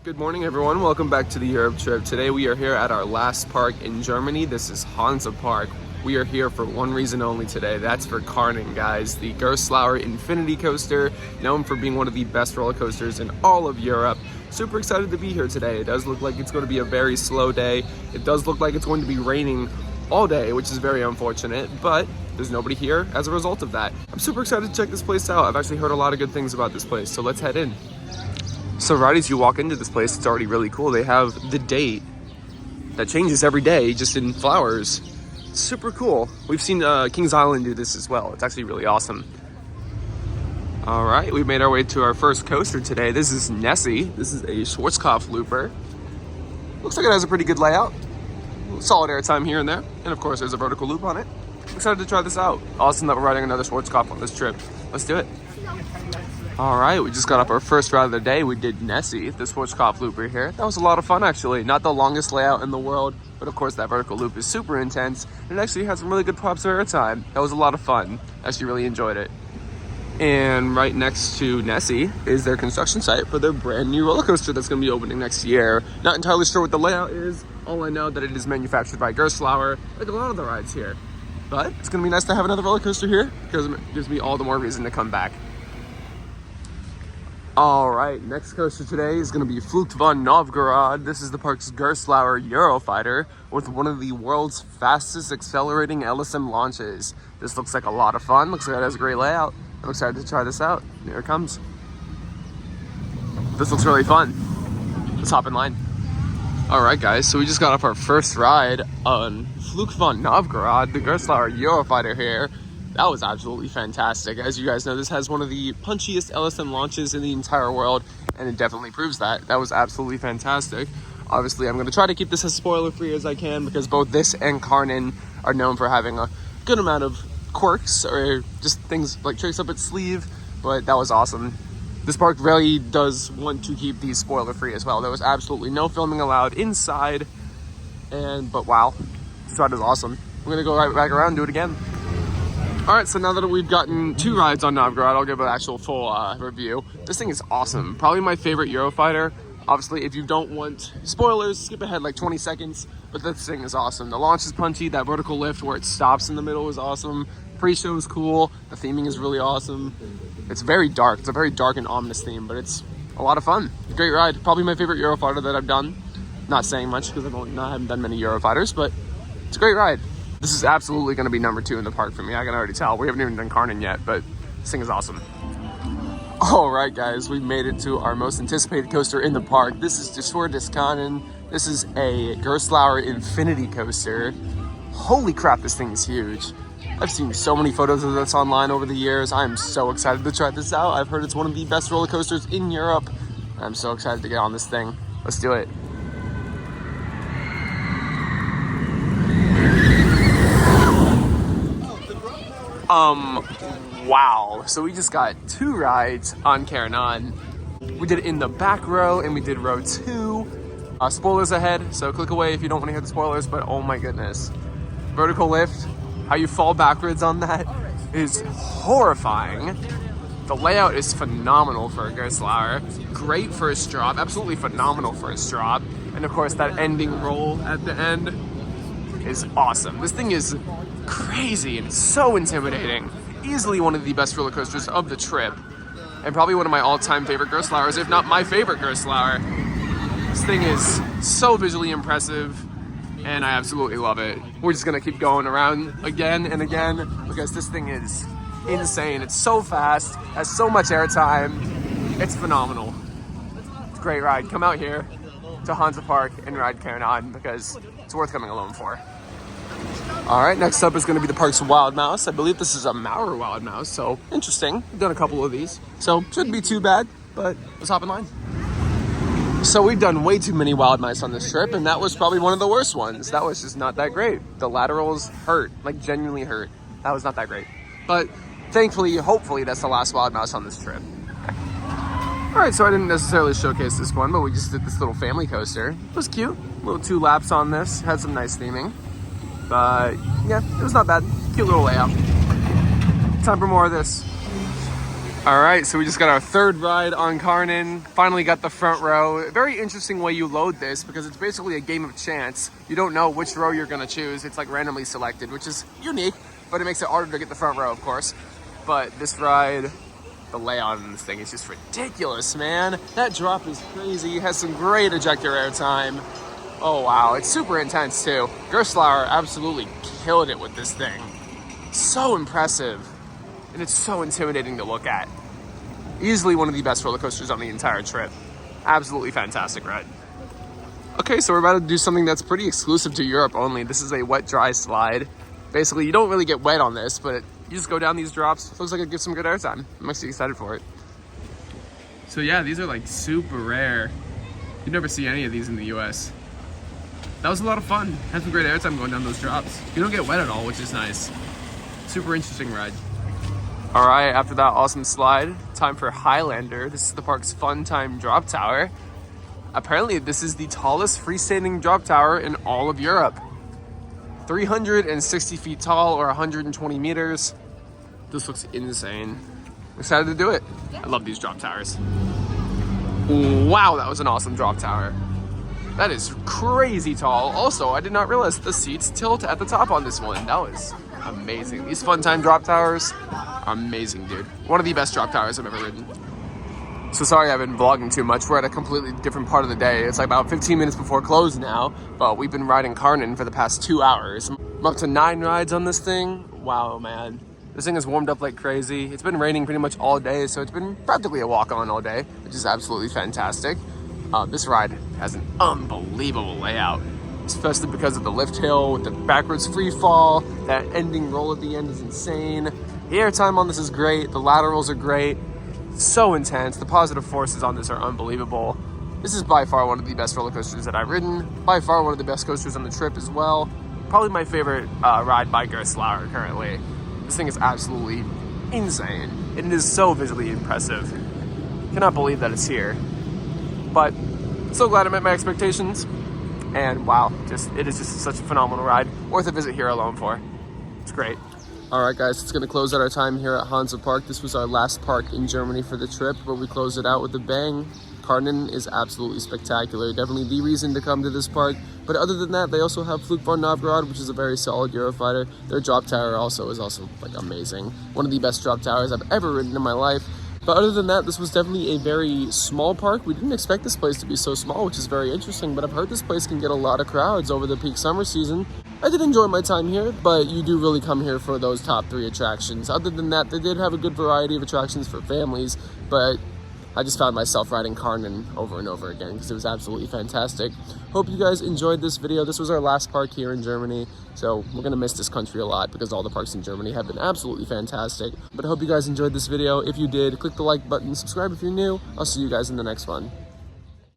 Good morning, everyone. Welcome back to the Europe trip. Today we are here at our last park in Germany. This is Hansa Park. We are here for one reason only today. That's for Karnan, guys. The Gerstlauer Infinity Coaster, known for being one of the best roller coasters in all of Europe. Super excited to be here today. It does look like it's going to be a very slow day. It does look like it's going to be raining all day, which is very unfortunate, but there's nobody here as a result of that. I'm super excited to check this place out. I've actually heard a lot of good things about this place, so let's head in. So right as you walk into this place, it's already really cool. They have the date that changes every day, just in flowers. Super cool. We've seen Kings Island do this as well. It's actually really awesome. All right, we've made our way to our first coaster today. This is Nessie. This is a Schwarzkopf looper. Looks like it has a pretty good layout. Solid airtime here and there. And of course, there's a vertical loop on it. I'm excited to try this out. Awesome that we're riding another Schwarzkopf on this trip. Let's do it. All right, we just got up our first ride of the day. We did Nessie, the Schwarzkopf looper here. That was a lot of fun, actually. Not the longest layout in the world, but of course that vertical loop is super intense. And it actually has some really good pops of airtime. That was a lot of fun. Actually really enjoyed it. And right next to Nessie is their construction site for their brand new roller coaster that's going to be opening next year. Not entirely sure what the layout is. All I know that it is manufactured by Gerstlauer, like a lot of the rides here. But it's going to be nice to have another roller coaster here because it gives me all the more reason to come back. All right, next coaster today is going to be Fluch von Novgorod. This is the park's Gerstlauer Eurofighter with one of the world's fastest accelerating LSM launches. This looks like a lot of fun. Looks like it has a great layout. I'm excited to try this out. Here it comes. This looks really fun. Let's hop in line. All right, guys, so we just got off our first ride on Fluch von Novgorod, the Gerstlauer Eurofighter here. That was absolutely fantastic. As you guys know, this has one of the punchiest LSM launches in the entire world, and it definitely proves that. That was absolutely fantastic. Obviously, I'm going to try to keep this as spoiler-free as I can because both this and Karnan are known for having a good amount of quirks or just things like tricks up its sleeve, but that was awesome. This park really does want to keep these spoiler-free as well. There was absolutely no filming allowed inside, but wow, this ride is awesome. We're going to go right back around and do it again. All right, so now that we've gotten two rides on Novgorod, I'll give an actual full review. This thing is awesome. Probably my favorite Eurofighter. Obviously, if you don't want spoilers, skip ahead like 20 seconds, but this thing is awesome. The launch is punchy. That vertical lift where it stops in the middle is awesome. Pre-show is cool. The theming is really awesome. It's very dark. It's a very dark and ominous theme, but it's a lot of fun. Great ride. Probably my favorite Eurofighter that I've done. Not saying much because I haven't done many Eurofighters, but it's a great ride. This is absolutely going to be number 2 in the park for me. I can already tell. We haven't even done Karnan yet, but this thing is awesome. All right, guys, we've made it to our most anticipated coaster in the park. This is the Schwur Des Kärnan. This is a Gerstlauer Infinity Coaster. Holy crap, this thing is huge. I've seen so many photos of this online over the years. I'm so excited to try this out. I've heard it's one of the best roller coasters in Europe. I'm so excited to get on this thing. Let's do it. Wow. So we just got 2 rides on Karnan. We did it in the back row and we did row 2. Spoilers ahead, so click away if you don't want to hear the spoilers, but oh my goodness. Vertical lift, how you fall backwards on that is horrifying. The layout is phenomenal for a Gerstlauer. Great first drop, absolutely phenomenal first drop. And of course that ending roll at the end is awesome. This thing is crazy and so intimidating. Easily one of the best roller coasters of the trip, and probably one of my all-time favorite Gerstlauers, if not my favorite Gerstlauer. This thing is so visually impressive, and I absolutely love it. We're just gonna keep going around again and again because this thing is insane. It's so fast, has so much airtime. It's phenomenal. It's a great ride. Come out here to Hansa Park and ride Karnan because it's worth coming alone for. All right, next up is going to be the park's Wild Mouse. I believe this is a Maurer Wild Mouse, so interesting. I've done a couple of these, so shouldn't be too bad, but let's hop in line. So we've done way too many Wild Mice on this trip, and that was probably one of the worst ones. That was just not that great. The laterals hurt, like genuinely hurt. That was not that great. But thankfully, hopefully, that's the last Wild Mouse on this trip. All right, so I didn't necessarily showcase this one, but we just did this little family coaster. It was cute. Little 2 laps on this. Had some nice theming. But yeah, it was not bad. Cute little layout. Time for more of this. All right, so we just got our third ride on Karnan. Finally got the front row. Very interesting way you load this because it's basically a game of chance. You don't know which row you're gonna choose. It's like randomly selected, which is unique, but it makes it harder to get the front row, of course. But this ride, the layout on this thing is just ridiculous, man. That drop is crazy. It has some great ejector air time. Oh wow, it's super intense too. Gerstlauer absolutely killed it with this thing. So impressive. And it's so intimidating to look at. Easily one of the best roller coasters on the entire trip. Absolutely fantastic ride. Okay, so we're about to do something that's pretty exclusive to Europe only. This is a wet dry slide. Basically, you don't really get wet on this, but you just go down these drops. Looks like it gives some good airtime. I'm actually excited for it. So yeah, these are like super rare. You never see any of these in the US. That was a lot of fun. Had some great airtime going down those drops. You don't get wet at all, which is nice. Super interesting ride. All right, after that awesome slide, time for Highlander. This is the park's fun time drop tower. Apparently, this is the tallest freestanding drop tower in all of Europe. 360 feet tall or 120 meters. This looks insane. I'm excited to do it. I love these drop towers. Wow, that was an awesome drop tower. That is crazy tall. Also, I did not realize the seats tilt at the top on this one. That was amazing. These fun time drop towers are amazing, dude. One of the best drop towers I've ever ridden. So sorry I've been vlogging too much. We're at a completely different part of the day. It's like about 15 minutes before close now, but we've been riding Karnan for the past 2 hours. I'm up to 9 rides on this thing. Wow, man. This thing has warmed up like crazy. It's been raining pretty much all day, so it's been practically a walk-on all day, which is absolutely fantastic. This ride has an unbelievable layout, especially because of the lift hill with the backwards free fall. That ending roll at the end is insane. The airtime on this is great. The laterals are great. So intense. The positive forces on this are unbelievable. This is by far one of the best roller coasters that I've ridden. By far one of the best coasters on the trip as well. Probably my favorite ride by Gerstlauer currently. This thing is absolutely insane. It is so visually impressive. Cannot believe that it's here. But so glad I met my expectations. And wow, it is just such a phenomenal ride. Worth a visit here alone for. It's great. All right, guys, it's going to close out our time here at Hansa Park. This was our last park in Germany for the trip, but we closed it out with a bang. Karnan is absolutely spectacular. Definitely the reason to come to this park. But other than that, they also have Fluch von Novgorod, which is a very solid Eurofighter. Their drop tower is also like amazing. One of the best drop towers I've ever ridden in my life. But other than that, this was definitely a very small park. We didn't expect this place to be so small, which is very interesting, but I've heard this place can get a lot of crowds over the peak summer season. I did enjoy my time here, but you do really come here for those top 3 attractions. Other than that, they did have a good variety of attractions for families, but I just found myself riding Karnan over and over again because it was absolutely fantastic. Hope you guys enjoyed this video. This was our last park here in Germany, so we're going to miss this country a lot because all the parks in Germany have been absolutely fantastic. But I hope you guys enjoyed this video. If you did, click the like button, subscribe if you're new. I'll see you guys in the next one.